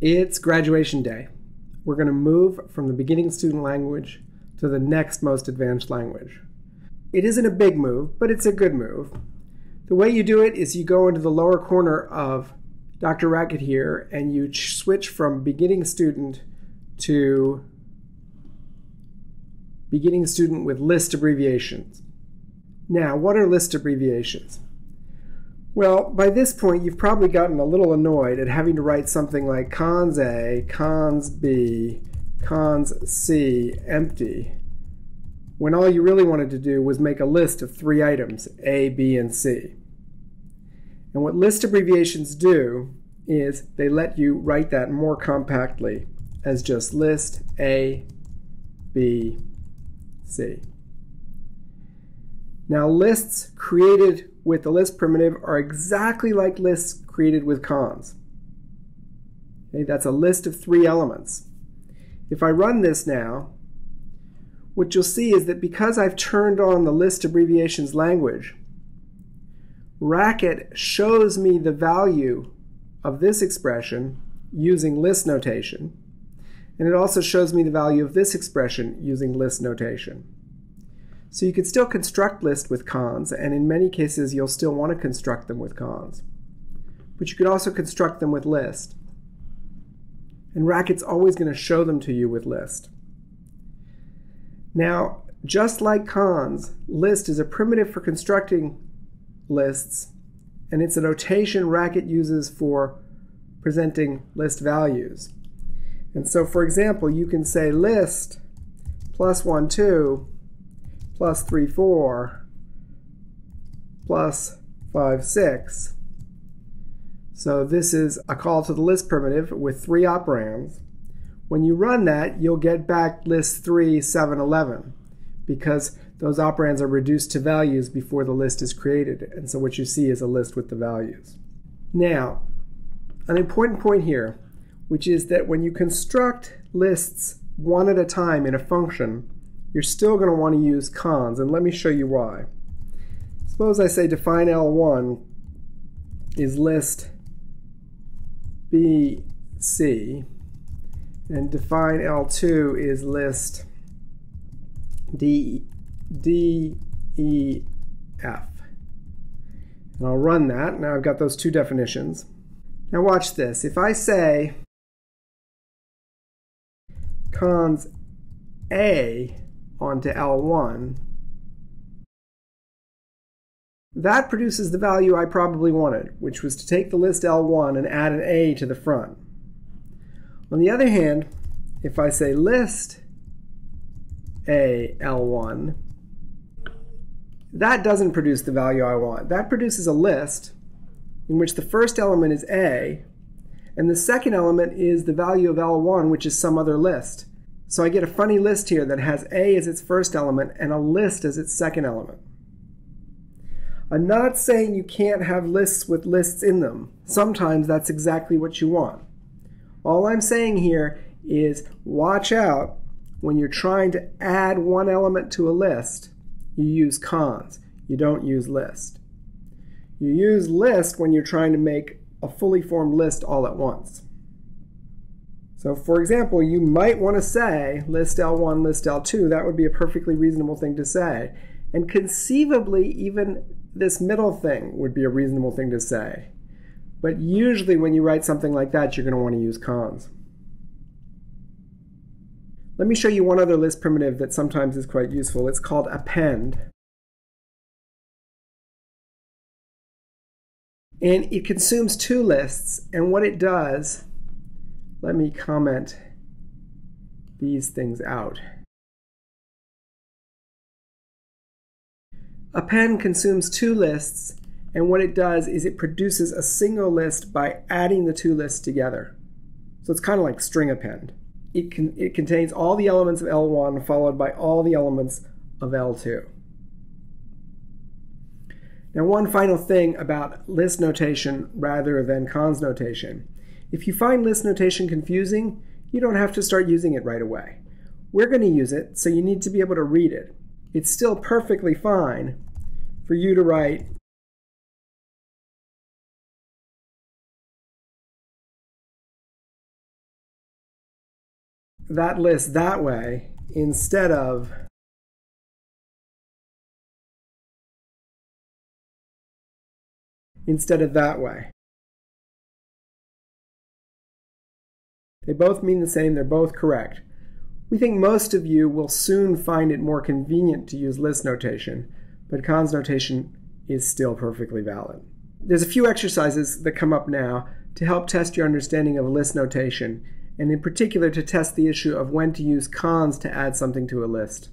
It's graduation day. We're going to move from the beginning student language to the next most advanced language. It isn't a big move, but it's a good move. The way you do it is you go into the lower corner of Dr. Racket here and you switch from beginning student to beginning student with list abbreviations. Now, what are list abbreviations? Well, by this point, you've probably gotten a little annoyed at having to write something like cons A, cons B, cons C, empty, when all you really wanted to do was make a list of 3 items, A, B, and C. And what list abbreviations do is they let you write that more compactly as just list A, B, C. Now, lists created with the list primitive are exactly like lists created with cons. Okay, that's a list of 3 elements. If I run this now, what you'll see is that because I've turned on the list abbreviations language, Racket shows me the value of this expression using list notation, and it also shows me the value of this expression using list notation. So you could still construct lists with cons, and in many cases you'll still want to construct them with cons. But you could also construct them with list. And Racket's always going to show them to you with list. Now, just like cons, list is a primitive for constructing lists, and it's a notation Racket uses for presenting list values. And so, for example, you can say list plus 1, 2, plus 3, 4, plus 5, 6. So this is a call to the list primitive with 3 operands. When you run that, you'll get back list 3, 7, 11, because those operands are reduced to values before the list is created. And so what you see is a list with the values. Now, an important point here, which is that when you construct lists one at a time in a function, you're still going to want to use cons, and let me show you why. Suppose I say define L1 is list B, C, and define L2 is list D, E, F. And I'll run that. Now I've got those 2 definitions. Now watch this. If I say cons A onto L1, that produces the value I probably wanted, which was to take the list L1 and add an A to the front. On the other hand, if I say list A L1, that doesn't produce the value I want. That produces a list in which the first element is A, and the second element is the value of L1, which is some other list. So I get a funny list here that has A as its first element and a list as its second element. I'm not saying you can't have lists with lists in them. Sometimes that's exactly what you want. All I'm saying here is watch out when you're trying to add one element to a list. You use cons. You don't use list. You use list when you're trying to make a fully formed list all at once. So for example, you might want to say list L1, list L2. That would be a perfectly reasonable thing to say. And conceivably, even this middle thing would be a reasonable thing to say. But usually when you write something like that, you're going to want to use cons. Let me show you one other list primitive that sometimes is quite useful. It's called append. And it consumes 2 lists, and what it does, let me comment these things out. Append consumes 2 lists, and what it does is it produces a single list by adding the 2 lists together. So it's kind of like string append. It contains all the elements of L1 followed by all the elements of L2. Now, one final thing about list notation rather than cons notation. If you find list notation confusing, you don't have to start using it right away. We're going to use it, so you need to be able to read it. It's still perfectly fine for you to write that list that way instead of that way. They both mean the same, they're both correct. We think most of you will soon find it more convenient to use list notation, but cons notation is still perfectly valid. There's a few exercises that come up now to help test your understanding of list notation, and in particular to test the issue of when to use cons to add something to a list.